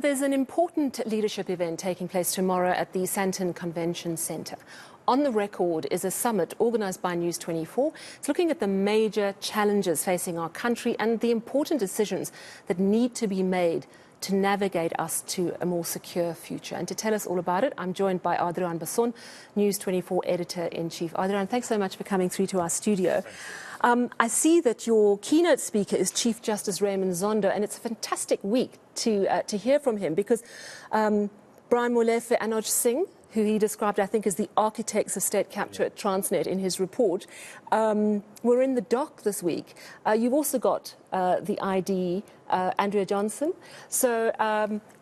There's an important leadership event taking place tomorrow at the Sandton Convention Centre. On the record is a summit organised by News 24. It's looking at the major challenges facing our country and the important decisions that need to be made to navigate us to a more secure future. And to tell us all about it, I'm joined by Adriaan Basson, News 24 Editor-in-Chief. Adriaan, thanks so much for coming through to our studio. I see that your keynote speaker is Chief Justice Raymond Zondo, and it's a fantastic week to hear from him because Brian Molefe and Anoj Singh, who he described, I think, as the architects of state capture at Transnet in his report, were in the dock this week. You've also got the ID, Adriaan Basson. So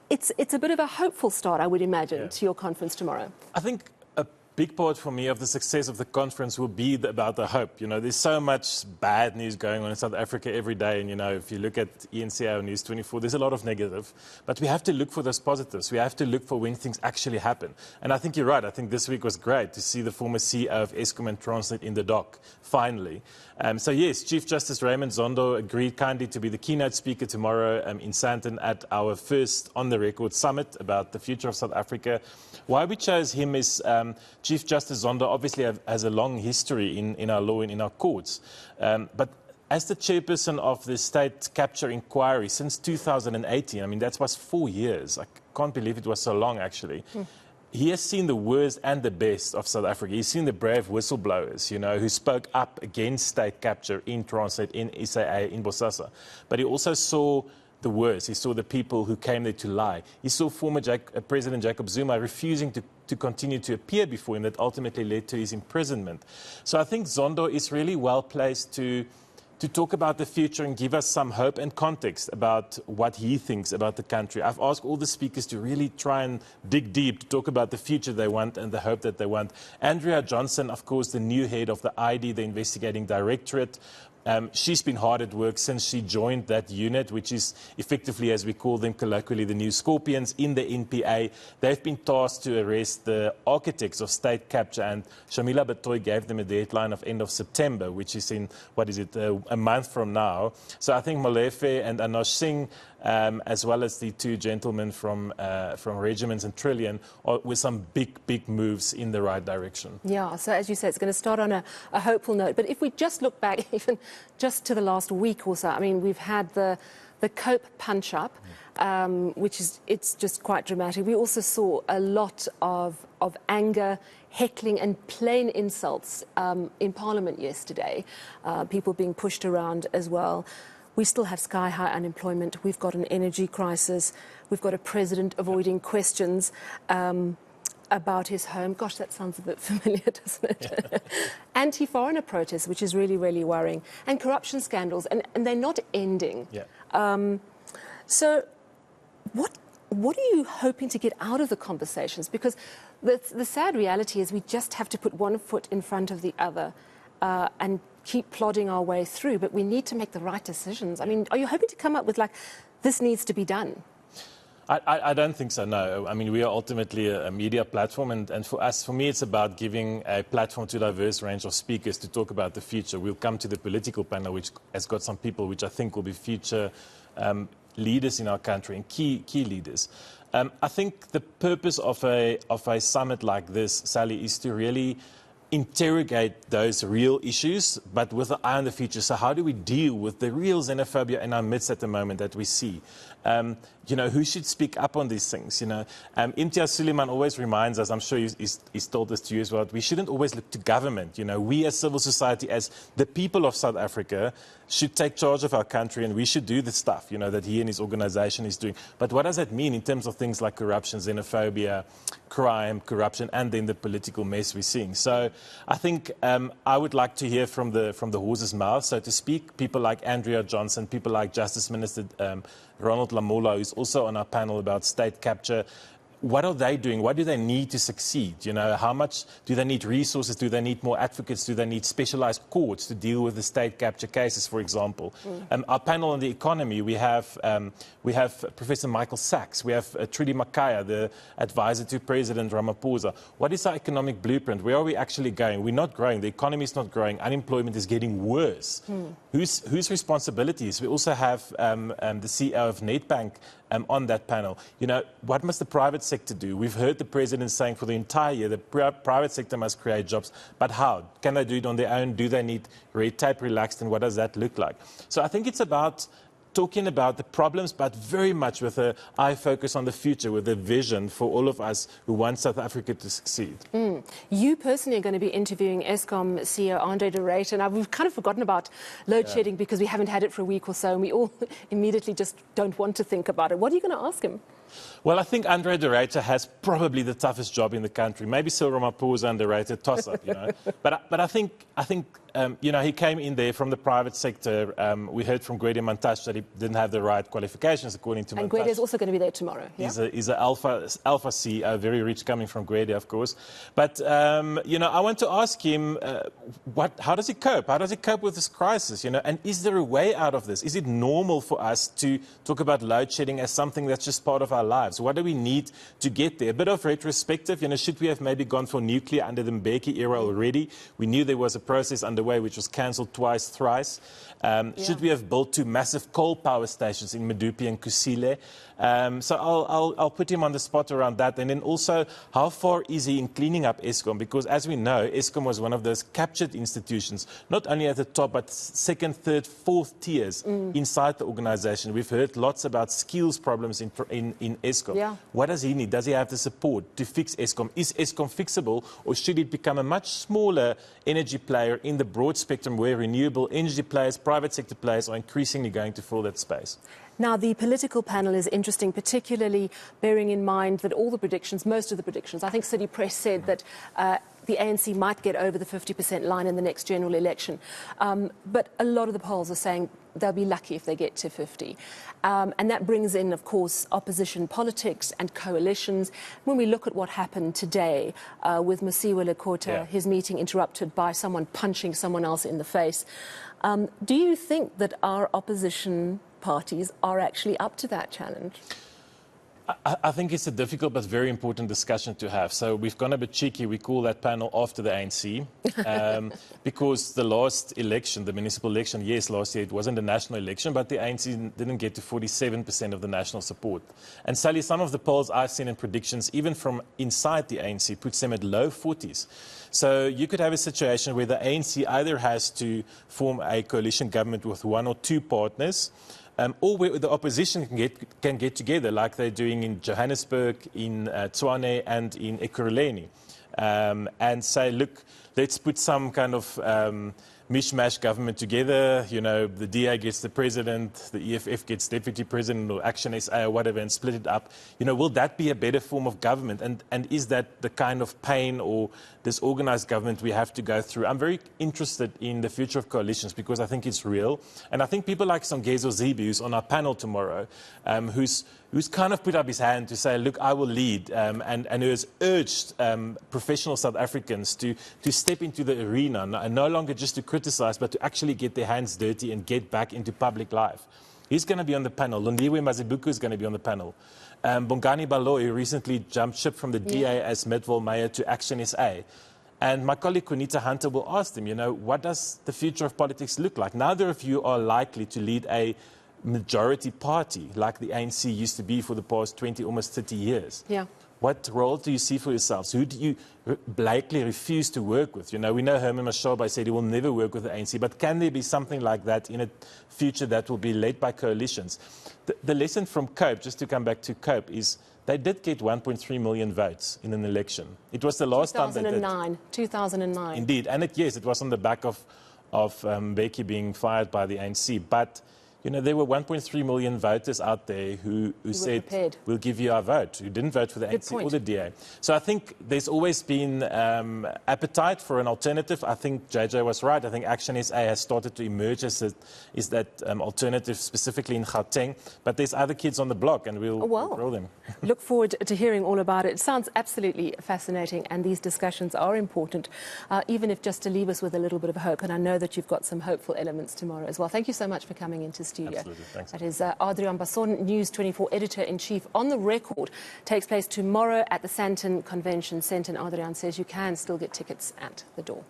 it's a bit of a hopeful start, I would imagine, to your conference tomorrow. I think a big part for me of the success of the conference will be about the hope. You know, there's so much bad news going on in South Africa every day. And, you know, if you look at eNCA or News 24, there's a lot of negative. But we have to look for those positives. We have to look for when things actually happen. And I think you're right. I think this week was great to see the former CEO of Eskom and Transnet in the dock, finally. So, yes, Chief Justice Raymond Zondo agreed kindly to be the keynote speaker tomorrow in Sandton at our first on-the-record summit about the future of South Africa. Why we chose him is Chief Justice Zondo obviously has a long history in our law and in our courts. But as the chairperson of the state capture inquiry since 2018, I mean, that was 4 years. I can't believe it was so long, actually. He has seen the worst and the best of South Africa. He's seen the brave whistleblowers, you know, who spoke up against state capture in Transnet, in SAA, in Bosasa. But he also saw the worst. He saw the people who came there to lie. He saw former President Jacob Zuma refusing to continue to appear before him, that ultimately led to his imprisonment. So I think Zondo is really well placed to talk about the future and give us some hope and context about what he thinks about the country. I've asked all the speakers to really try and dig deep to talk about the future they want and the hope that they want. Adriaan Basson, of course, the new head of the ID, the Investigating Directorate. She's been hard at work since she joined that unit, which is effectively, as we call them colloquially, the new Scorpions in the NPA. They've been tasked to arrest the architects of state capture, and Shamila Batoy gave them a deadline of end of September, which is in, what is it, a month from now. So I think Molefe and Anoj Singh, as well as the two gentlemen from Regiments and Trillion, with some big moves in the right direction. Yeah, so as you said, it's going to start on a hopeful note. But if we just look back even just to the last week or so, I mean, we've had the Cope punch-up, which is, it's just quite dramatic. We also saw a lot of anger, heckling and plain insults in Parliament yesterday, people being pushed around as well. We still have sky-high unemployment. We've got an energy crisis. We've got a president avoiding questions about his home. Gosh, that sounds a bit familiar, doesn't it? Yeah. Anti-foreigner protests, which is really, really worrying. And corruption scandals, and they're not ending. Yeah. So what are you hoping to get out of the conversations? Because the sad reality is we just have to put one foot in front of the other and keep plodding our way through, but we need to make the right decisions. I mean, are you hoping to come up with, like, this needs to be done? I don't think so, no. I mean, we are ultimately a media platform, and for me, it's about giving a platform to a diverse range of speakers to talk about the future. We'll come to the political panel, which has got some people which I think will be future leaders in our country and key leaders. I think the purpose of a summit like this, Sally, is to really interrogate those real issues, but with an eye on the future. So how do we deal with the real xenophobia in our midst at the moment that we see? You know, who should speak up on these things? You know, Imtiaz Suleiman always reminds us, I'm sure he's told this to you as well, we shouldn't always look to government. You know, we as civil society, as the people of South Africa, should take charge of our country, and we should do the stuff, you know, that he and his organization is doing. But what does that mean in terms of things like corruption, xenophobia, crime, corruption, and then the political mess we're seeing? So I think I would like to hear from the horse's mouth, so to speak, people like Adriaan Basson, people like Justice Minister Ronald Lamola, who's also on our panel about state capture. What are they doing? What do they need to succeed? You know, how much do they need resources? Do they need more advocates? Do they need specialized courts to deal with the state capture cases, for example? Our panel on the economy, we have Professor Michael Sachs. We have Trudy Makaya, the advisor to President Ramaphosa. What is our economic blueprint? Where are we actually going? We're not growing. The economy is not growing. Unemployment is getting worse. Whose responsibilities? We also have the CEO of Nedbank on that panel. You know, what must the private sector do? We've heard the president saying for the entire year the private sector must create jobs, but how? Can they do it on their own? Do they need red tape relaxed, and what does that look like? So I think it's about talking about the problems, but very much with an eye focus on the future, with a vision for all of us who want South Africa to succeed. You personally are going to be interviewing Eskom CEO Andre de Ruyter. Now, we've kind of forgotten about load shedding because we haven't had it for a week or so, and we all immediately just don't want to think about it. What are you going to ask him? Well, I think Andre de Ruyter has probably the toughest job in the country. Maybe Cyril Ramaphosa and de Ruyter toss-up, you know. But I think you know, he came in there from the private sector. We heard from Gwede Mantashe that he didn't have the right qualifications, according to Mantashe. And Gwede is also going to be there tomorrow. Yeah? He's an alpha CEO, very rich, coming from Gwede, of course. But, you know, I want to ask him, how does he cope? How does he cope with this crisis, you know? And is there a way out of this? Is it normal for us to talk about load shedding as something that's just part of our lives? What do we need to get there? A bit of retrospective, you know, should we have maybe gone for nuclear under the Mbeki era already? We knew there was a process underway which was cancelled twice, thrice. Should we have built 2 massive coal power stations in Medupi and Kusile? So I'll put him on the spot around that. And then also, how far is he in cleaning up Eskom? Because as we know, Eskom was one of those captured institutions, not only at the top, but second, third, fourth tiers inside the organization. We've heard lots about skills problems in Eskom. Yeah. What does he need? Does he have the support to fix Eskom? Is Eskom fixable, or should it become a much smaller energy player in the broad spectrum where renewable energy players, private sector players are increasingly going to fill that space? Now, the political panel is interesting, particularly bearing in mind that all the predictions, most of the predictions, I think City Press said that the ANC might get over the 50% line in the next general election. But a lot of the polls are saying they'll be lucky if they get to 50. And that brings in, of course, opposition politics and coalitions. When we look at what happened today with Mosiuoa Lekota, his meeting interrupted by someone punching someone else in the face, do you think that our opposition parties are actually up to that challenge? I think it's a difficult but very important discussion to have. So we've gone a bit cheeky. We call that panel after the ANC because the last election, the municipal election, yes, last year it wasn't a national election, but the ANC didn't get to 47% of the national support. And Sally, some of the polls I've seen and predictions, even from inside the ANC, puts them at low 40s. So you could have a situation where the ANC either has to form a coalition government with 1 or 2 partners, or where the opposition can get together, like they're doing in Johannesburg, in Tshwane, and in Ekurhuleni, and say, look, let's put some kind of mishmash government together. You know, the DA gets the president, the EFF gets deputy president, or Action SA, or whatever, and split it up. You know, will that be a better form of government? And is that the kind of pain or disorganized government we have to go through? I'm very interested in the future of coalitions because I think it's real. And I think people like Songezo Zibi, who's on our panel tomorrow, who's kind of put up his hand to say, look, I will lead, and who has urged professional South Africans to step into the arena, and no longer just to criticize, but to actually get their hands dirty and get back into public life. He's going to be on the panel. Londiwe Mazibuko is going to be on the panel. Bongani Baloyi recently jumped ship from the DA as Midville Mayor to Action SA. And my colleague Kunita Hunter will ask them, you know, what does the future of politics look like? Neither of you are likely to lead a majority party like the ANC used to be for the past 20, almost 30 years. Yeah. What role do you see for yourselves? Who do you blatantly refuse to work with? You know, we know Herman Mashaba said he will never work with the ANC, but can there be something like that in a future that will be led by coalitions? The lesson from COPE, just to come back to COPE, is they did get 1.3 million votes in an election. It was the last time they did. 2009. Indeed, and it was on the back of Mbeki being fired by the ANC, but you know, there were 1.3 million voters out there who said, prepared. We'll give you our vote, who didn't vote for the ANC or the DA. So I think there's always been appetite for an alternative. I think JJ was right. I think Action SA has started to emerge as that alternative, specifically in Gauteng. But there's other kids on the block, and we'll grow them. Look forward to hearing all about it. It sounds absolutely fascinating, and these discussions are important, even if just to leave us with a little bit of hope. And I know that you've got some hopeful elements tomorrow as well. Thank you so much for coming into studio. Absolutely, thanks. That is Adriaan Basson, News 24 Editor-in-Chief. On the Record takes place tomorrow at the Sandton Convention Centre. And Adriaan says you can still get tickets at the door.